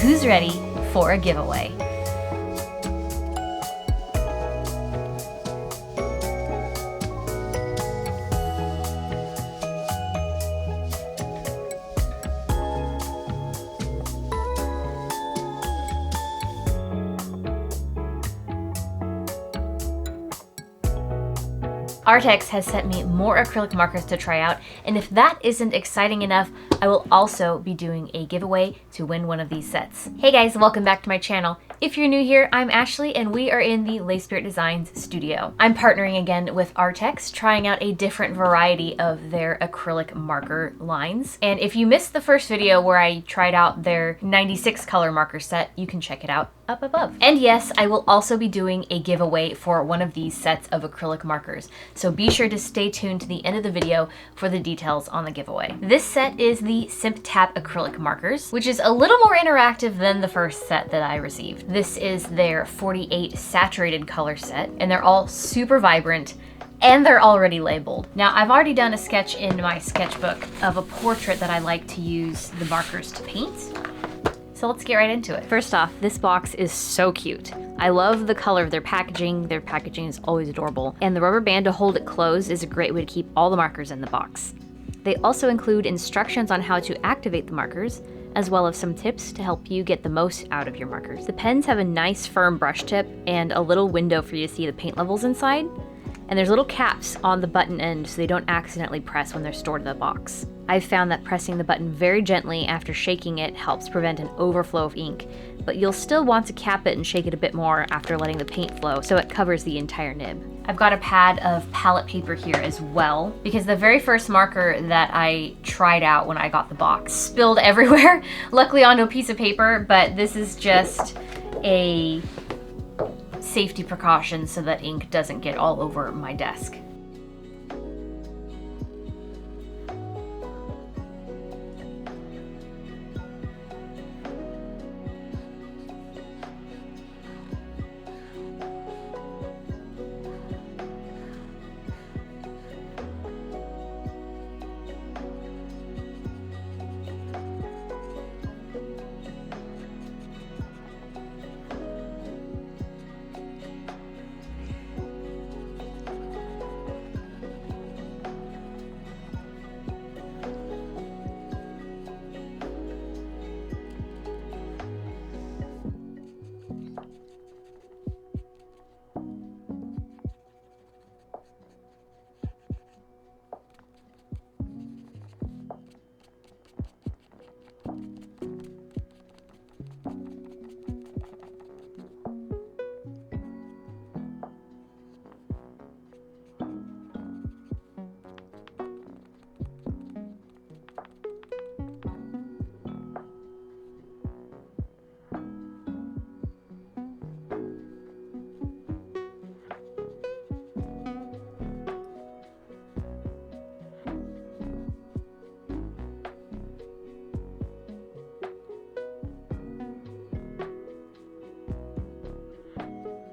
who's ready for a giveaway? Arrtx has sent me more acrylic markers to try out, and if that isn't exciting enough, I will also be doing a giveaway to win one of these sets. Hey guys, welcome back to my channel. If you're new here, I'm Ashley and we are in the Lay Spirit Designs studio. I'm partnering again with Arrtx, trying out a different variety of their acrylic marker lines. And if you missed the first video where I tried out their 96 color marker set, you can check it out up above. And yes, I will also be doing a giveaway for one of these sets of acrylic markers. So be sure to stay tuned to the end of the video for the details on the giveaway. This set is the Simptap Acrylic markers, which is a little more interactive than the first set that I received. This is their 48 saturated color set, and they're all super vibrant, and they're already labeled. Now, I've already done a sketch in my sketchbook of a portrait that I like to use the markers to paint. So let's get right into it. First off, this box is so cute. I love the color of their packaging. Their packaging is always adorable. And the rubber band to hold it closed is a great way to keep all the markers in the box. They also include instructions on how to activate the markers, as well as some tips to help you get the most out of your markers. The pens have a nice firm brush tip and a little window for you to see the paint levels inside. And there's little caps on the button end so they don't accidentally press when they're stored in the box. I've found that pressing the button very gently after shaking it helps prevent an overflow of ink, but you'll still want to cap it and shake it a bit more after letting the paint flow so it covers the entire nib. I've got a pad of palette paper here as well, because the very first marker that I tried out when I got the box spilled everywhere, luckily onto a piece of paper, but this is just a safety precaution so that ink doesn't get all over my desk.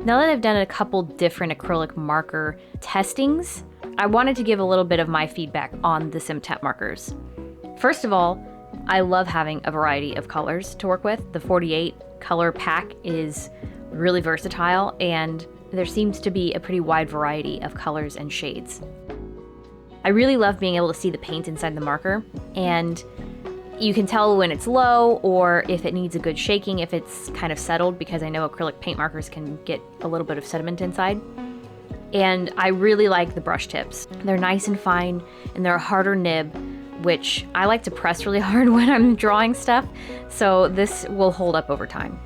Now that I've done a couple different acrylic marker testings, I wanted to give a little bit of my feedback on the Simptap markers. First of all, I love having a variety of colors to work with. The 48 color pack is really versatile, and there seems to be a pretty wide variety of colors and shades. I really love being able to see the paint inside the marker, and you can tell when it's low or if it needs a good shaking, if it's kind of settled, because I know acrylic paint markers can get a little bit of sediment inside. And I really like the brush tips. They're nice and fine, and they're a harder nib, which I like to press really hard when I'm drawing stuff, so this will hold up over time.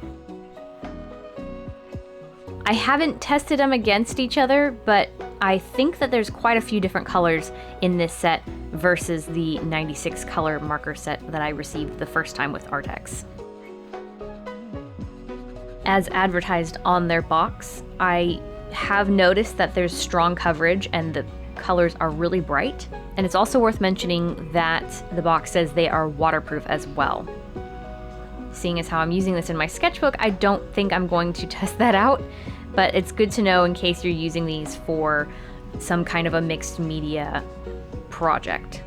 I haven't tested them against each other, but I think that there's quite a few different colors in this set versus the 96 color marker set that I received the first time with Arrtx. As advertised on their box, I have noticed that there's strong coverage and the colors are really bright. And it's also worth mentioning that the box says they are waterproof as well. Seeing as how I'm using this in my sketchbook, I don't think I'm going to test that out, but it's good to know in case you're using these for some kind of a mixed media project.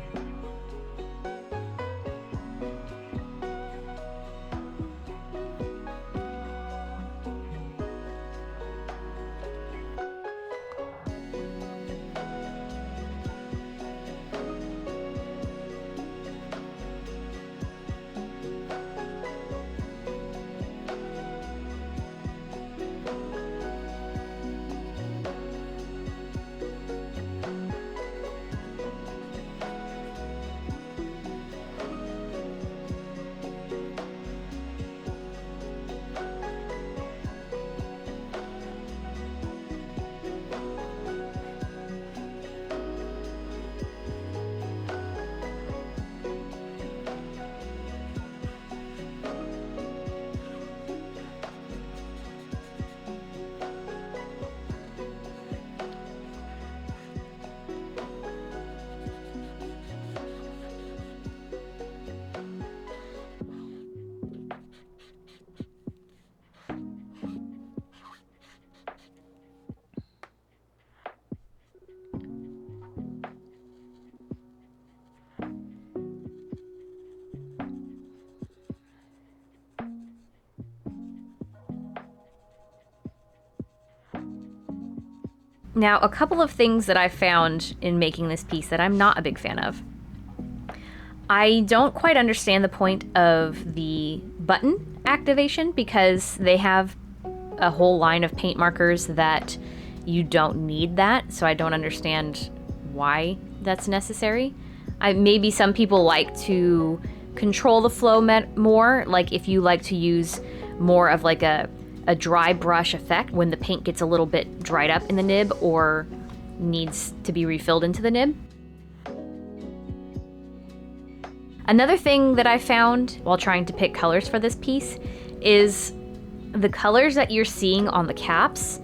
Now, a couple of things that I found in making this piece that I'm not a big fan of. I don't quite understand the point of the button activation because they have a whole line of paint markers that you don't need that, so I don't understand why that's necessary. Maybe some people like to control the flow more, like if you like to use more of like a dry brush effect when the paint gets a little bit dried up in the nib or needs to be refilled into the nib. Another thing that I found while trying to pick colors for this piece is the colors that you're seeing on the caps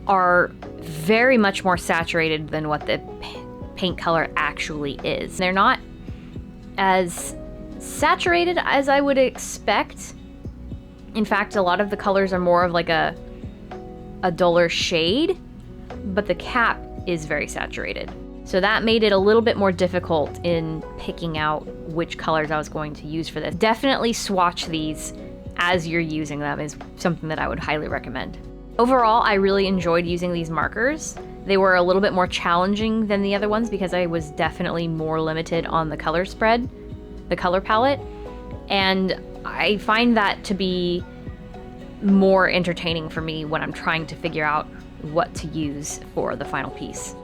are very much more saturated than what the paint color actually is. They're not as saturated as I would expect. In fact, a lot of the colors are more of like a duller shade, but the cap is very saturated. So that made it a little bit more difficult in picking out which colors I was going to use for this. Definitely swatch these as you're using them is something that I would highly recommend. Overall, I really enjoyed using these markers. They were a little bit more challenging than the other ones because I was definitely more limited on the color spread, the color palette, and I find that to be more entertaining for me when I'm trying to figure out what to use for the final piece.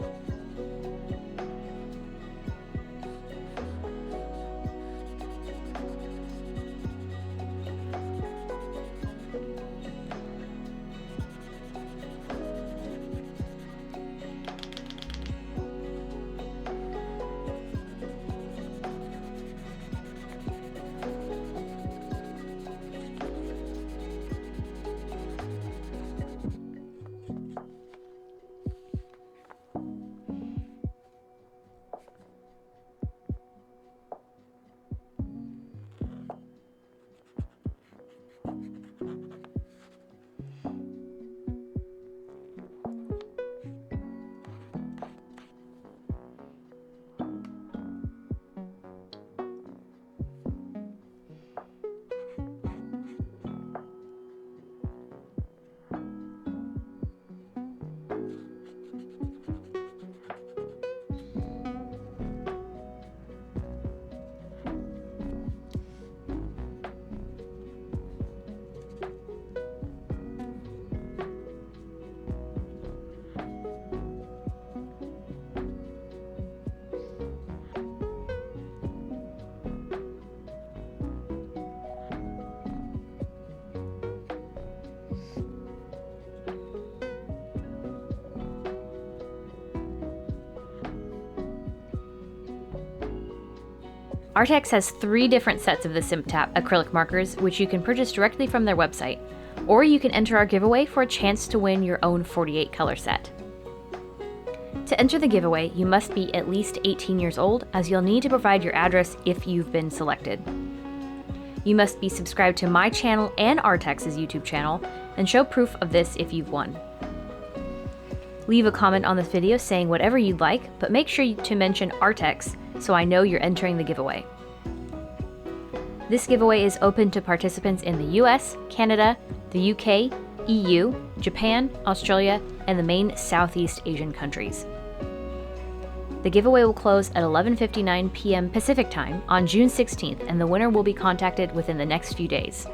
Arrtx has 3 different sets of the Simptap acrylic markers, which you can purchase directly from their website, or you can enter our giveaway for a chance to win your own 48 color set. To enter the giveaway, you must be at least 18 years old, as you'll need to provide your address if you've been selected. You must be subscribed to my channel and Arrtx's YouTube channel, and show proof of this if you've won. Leave a comment on this video saying whatever you'd like, but make sure to mention Arrtx so I know you're entering the giveaway. This giveaway is open to participants in the US, Canada, the UK, EU, Japan, Australia, and the main Southeast Asian countries. The giveaway will close at 11:59 p.m. Pacific Time on June 16th, and the winner will be contacted within the next few days.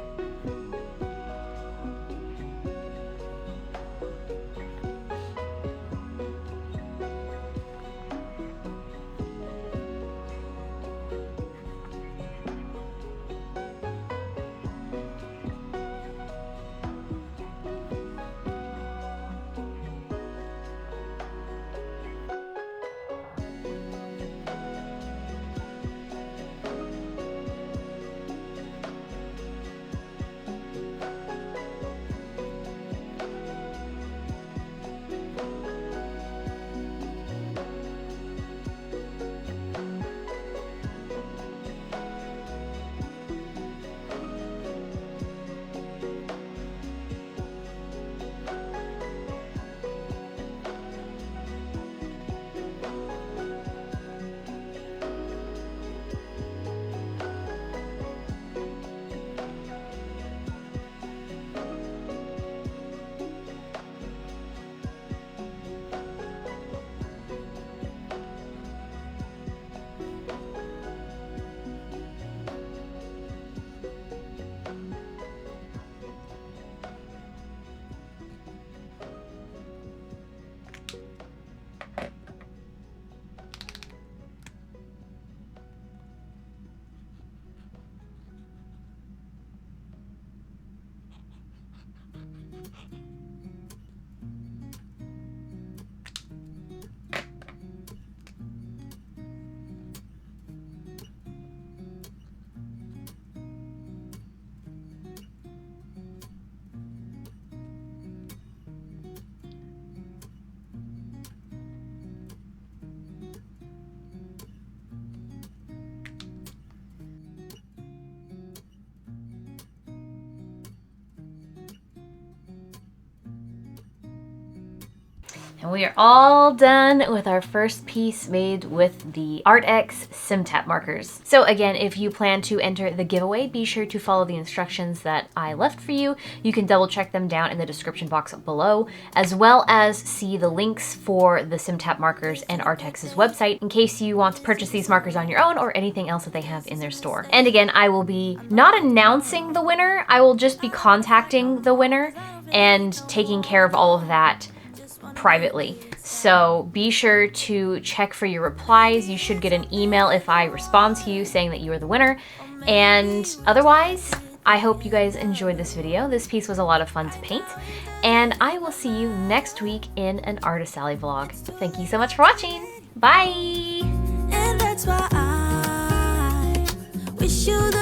And we are all done with our first piece made with the Arrtx Simptap markers. So again, if you plan to enter the giveaway, be sure to follow the instructions that I left for you. You can double check them down in the description box below, as well as see the links for the Simptap markers and Arrtx's website in case you want to purchase these markers on your own or anything else that they have in their store. And again, I will be not announcing the winner, I will just be contacting the winner and taking care of all of that privately. So be sure to check for your replies. You should get an email if I respond to you saying that you are the winner. And otherwise, I hope you guys enjoyed this video. This piece was a lot of fun to paint. And I will see you next week in an Artist Alley vlog. Thank you so much for watching. Bye! And that's why I wish you the